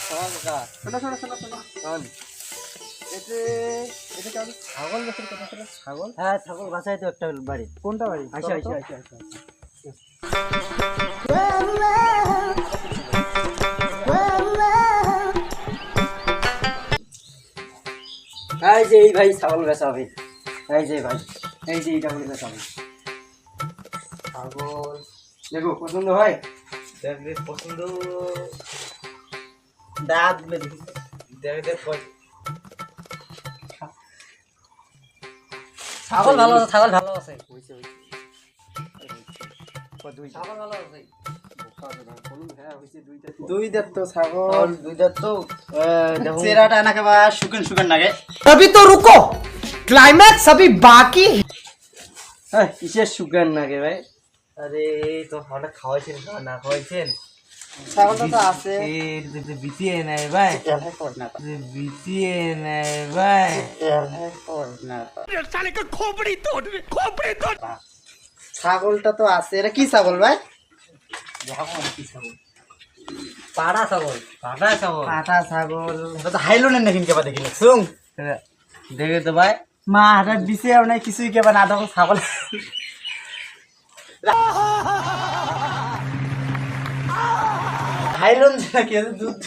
শোনো শোনো শোনো শোনো এতে এটা কেমন ছাগল বেচার কথা ছিল ছাগল হ্যাঁ ছাগল বাসায় তো একটা বাড়ি কোনটা বাড়ি আচ্ছা আচ্ছা আচ্ছা আচ্ছা এই যে এই ভাই ছাগল বেচা হবে এই যে ভাই এই যে এইটা বলে বেচা হবে ছাগল দেখো পছন্দ হয় দেখলে পছন্দ দাঁত দেখি দেখ দেখ ছাগল ভালো আছে ছাগল ভালো আছে হইছে হইছে ছাগল ভালো আছে দুই দাঁত তো ছাগল দুই দাঁত তো চেরাটা নাকি বা শুকন শুকন লাগে अभी तो रुको क्लाइमैक्स अभी बाकी है। হ্যাঁ কিসের সুগার নাকি ভাই আরে তো হঠাৎ খাওয়াইছেন না খাওয়াইছেন ছাগলটা তো আছে বিতিয়ে নাই ভাই এলাই কর না বিতিয়ে নাই ভাই এলাই কর না ছাগলটা তো আছে এটা কি ছাগল ভাই পাড়া ছাগল পাড়া ছাগল পাটা ছাগল এটা তো হাইলোনের নাকি কেবা দেখি শুন দেখে তো ভাই মা হাটা দিছে মানে কিছুই কেবা না দেখো ছাগল হাইলোন নাকি দুধ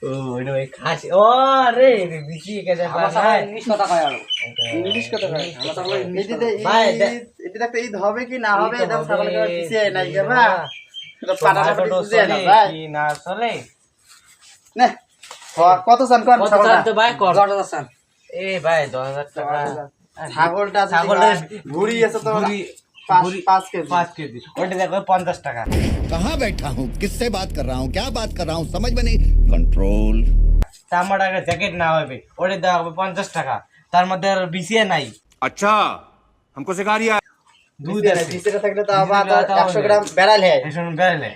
ও এটা ভাই খাসি ও রে বিচি কেটে ভাই ইংলিশ কথা কয় আর ইংলিশ কথা কয় আমার ছাগল এদিকে ভাই, এটা দেখতে ঈদ হবে কি না হবে এটা ছাগলকে পিছে নাই কেবা এটা পাটা পাটা পিছে না ভাই কি না চলে নে কত চান কোন কত ছাগলটা চান তো ভাই কর 10,000 চান এ ভাই 10,000 টাকা ছাগলটা ছাগলের ভুড়ি আছে তো ভুঁড়ি- 5 কেজি 5 কেজি ওটা দেখো 50 টাকা कहाँ बैठा हूँ किससे बात कर रहा हूँ क्या बात कर रहा हूँ समझ में नहीं कंट्रोल চামড়া একটা জ্যাকেট না হবে ওটা দেওয়া হবে 50 টাকা তার মধ্যে আর বিসিএ নাই अच्छा हमको सिखा रिया দুধ দিছে আছে দিছে থাকলে তো আবার দিছে তাও 100 গ্রাম বেড়াল হয় এসন বেরলে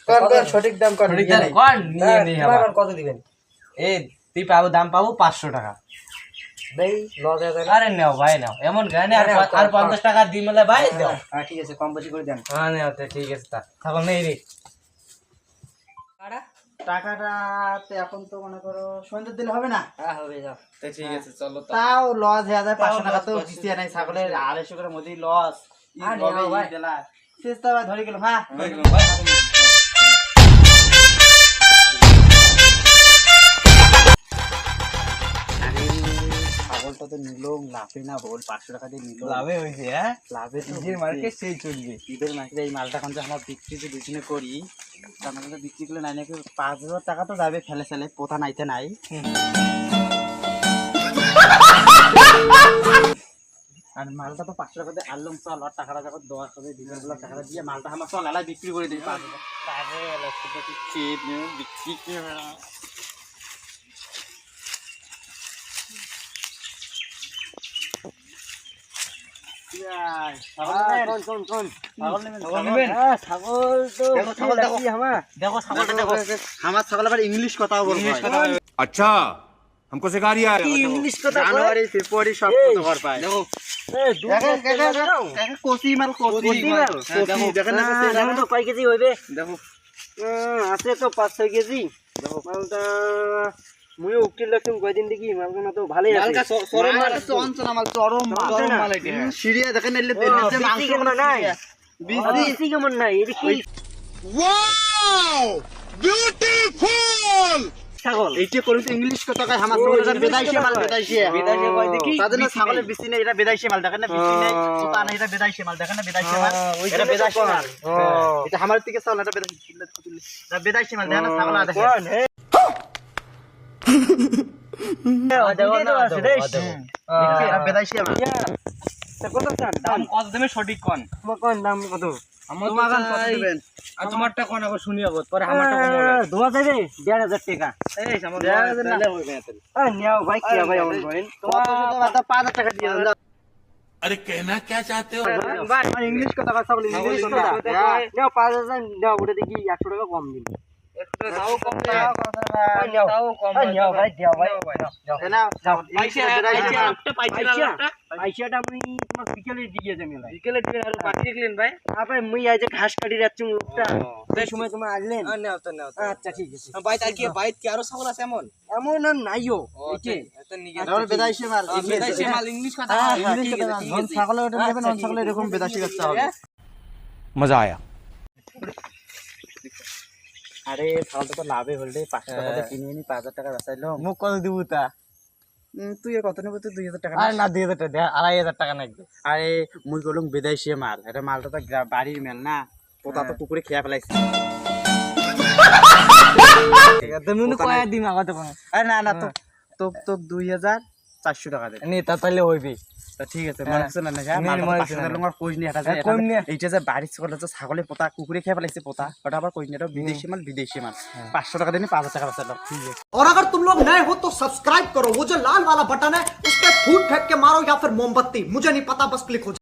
কোন সঠিক দাম কোন সঠিক দাম কোন নিয়ে নেই আবার কত দিবেন এই তুই পাবো দাম পাবো 500 টাকা ভাই লস হয়ে যাবে আরে নাও ভাই নাও এমন গানে আর 50 টাকা দিই মানে ভাই দাও হ্যাঁ ঠিক আছে কম বেশি করে দেন হ্যাঁ নাও ঠিক আছে তা ছাগল নেই রে টাকাটা তো এখন তো মনে করো সন্ধ্যে দিলে হবে না হ্যাঁ হবে যাও ঠিক আছে চলো তাও লস হয়ে যায় 500 টাকা তো loss দিতে নাই ছাগলের 250 করে মধ্যেই লস আর নাও ভাই। চেষ্টা ভাই ধরে গেল হ্যাঁ ছাগলটা তো নিলো লাভে না বল 500 টাকা দিয়ে নিলো লাভে হইছে হ্যাঁ লাভে ঈদের মার্কেট সেই চলবে ঈদের মার্কেটে এই মালটা এখন যে আমরা বিক্রি যে দুজনে করি তার মানে বিক্রি করলে নাই নাকি 5,000 টাকা তো যাবে ফেলে ফেলে পোতা নাইতে নাই আর মালটা তো 500 টাকা দিয়ে আনলাম চল আর টাকাটা যখন 10 হবে 20,000 টাকা দিয়ে মালটা আমরা চল এলাই বিক্রি করে দিই 5,000 বিক্রি আমার ছাগল আবার ইংলিশ কথাও বলবো अच्छा हमको सिखा रिया ইংলিশ কথা জানুয়ারি ফেব্রুয়ারি সব কথা ঘর পায় দেখো কোসি মাল কোসি মাল দেখেন না দেখুন তো কয় কেজি হইবে দেখো আছে তো 5-6 কেজি দেখো মালটা মুই উকিল লাগছুম কয়দিন দেখি মালটা তো ভালোই আছে মালকা চরম মাল আছে অঞ্চনা মাল চরম মাল এটা সিরিয়া দেখেন এলে যে মাংস কেমন নাই বিসি কেমন নাই এটা কি ছাগল এইটা করুন তো ইংলিশ কথা কয় আমার ছাগলের বিদেশি মাল বিদেশি কয় দেখি তাদের না ছাগলের বিসি নেই এটা বিদেশি মাল দেখেন না বিসি নেই সুতা নেই এটা বিদেশি মাল দেখেন না বিদেশি মাল এটা বিদেশি মাল এটা আমার থেকে ছাগল এটা বিদেশি এটা বিদেশি মাল দেখেন না ছাগল দেখেন বিদেশি মাল কত চান দাম কত দেবে সঠিক কোন কোন দাম কত তোমার গান কত দিবেন আর তোমারটা কোন আবার শুনি আবার পরে আমারটা কম হবে ধোয়া যাবে 1,500 টাকা এই আমার তাহলে হইবে তাহলে নিও ভাই কি ভাই অন করেন তোমার 5,000 টাকা দিয়ে দাও अरे कहना क्या चाहते हो ইংলিশ কথা কথা বলি ইংলিশ কথা নিও 5,000 দাও ওটা দেখি 100 টাকা কম দিন একটু দাও কম দাও ভাই দিও ভাই না ইলিশের বেদাইশি মাল পয়সাটা আমি তোমার বিকেলে দিয়ে যাবে ভাই বিকেলে দিবেন আর বাকি দিলেন ভাই ভাই মুই আজ ঘাস কাটি যাচ্ছি লোকটা সেই সময় তুমি আসলেন নাও তো নাও আচ্ছা ঠিক আছে বাইত আর কি বাইত কি আরো ছাগল আছে এমন এমন আর নাইও এইটে এত নিগে আমার বেদাইশি মাল বিদেশি মাল ইংলিশ কথা ইংলিশ কথা না ধন ছাগলে ওটা নেবেন অন ছাগলে এরকম বেদাইশি করতে হবে मजा आया। আরে ছাগলটা তো লাভে হলে 500 টাকা দিয়ে কিনে নি 5000 টাকা বেচাইলো মুখ কত দিব তা তুই কত নেব তুই 2000 টাকা আরে না 2000 টাকা দে 2500 টাকা নাকি আরে মুই কলম বিদেশি মাল এটা মালটা তো বাড়ির মাল না পোতা তো কুকুরে খেয়া ফেলাইছে তুমি কয় দিন আগাতে পারো আরে না না তো তো 2400 টাকা দে নি তা তাহলে হইবি তা ঠিক আছে মনে হচ্ছে না না মাল 500 টাকা লঙ্গার কইনি এটা এইটা যে বাড়ির ছাগল যে ছাগলে পোতা কুকুরে খেয়ে ফেলাইছে পোতা ওটা আবার কইনি এটা বিদেশি মাল 500 টাকা দিনে 5000 টাকা বেচালো ঠিক আছে और अगर तुम लोग नए हो तो सब्सक्राइब करो, वो जो लाल वाला बटन है उस पर फूट फेंक के मारो या फिर मोमबत्ती, मुझे नहीं पता, बस क्लिक हो जाए।